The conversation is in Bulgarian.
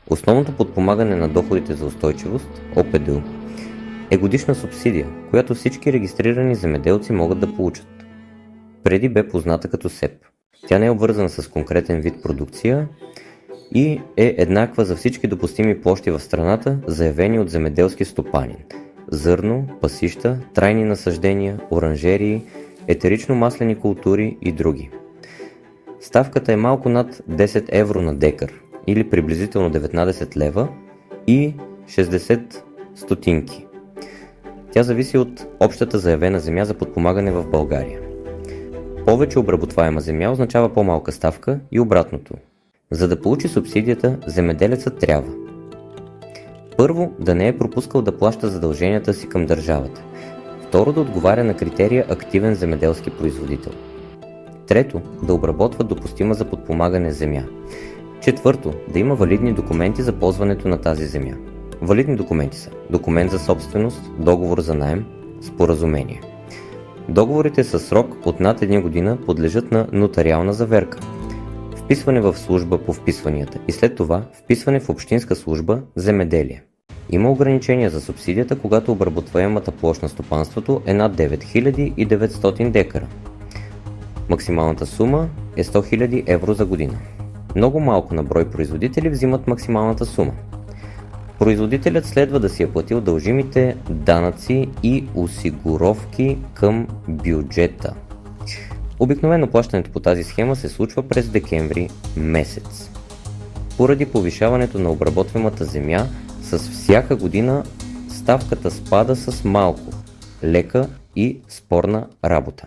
Основното подпомагане на доходите за устойчивост, ОПДУ, е годишна субсидия, която всички регистрирани земеделци могат да получат. Преди бе позната като СЕП. Тя не е обвързана с конкретен вид продукция и е еднаква за всички допустими площи в страната, заявени от земеделски стопанин. Зърно, пасища, трайни насаждения, оранжерии, етерично-маслени култури и други. Ставката е малко над 10 евро на декар или приблизително 19 лева и 60 стотинки. Тя зависи от общата заявена земя за подпомагане в България. Повече обработваема земя означава по-малка ставка и обратното. За да получи субсидията, земеделецът трябва: първо, да не е пропускал да плаща задълженията си към държавата. Второ, да отговаря на критерия активен земеделски производител. Трето, да обработва допустима за подпомагане земя. Четвърто, да има валидни документи за ползването на тази земя. Валидни документи са документ за собственост, договор за наем, споразумение. Договорите със срок от над 1 година подлежат на нотариална заверка, вписване в служба по вписванията и след това вписване в общинска служба земеделие. Има ограничения за субсидията, когато обработваемата площ на стопанството е над 9900 декара. Максималната сума е 100 000 евро за година. Много малко на брой производители взимат максималната сума. Производителят следва да си е платил дължимите данъци и осигуровки към бюджета. Обикновено плащането по тази схема се случва през декември месец. Поради повишаването на обработваемата земя, с всяка година ставката спада с малко, лека и спорна работа.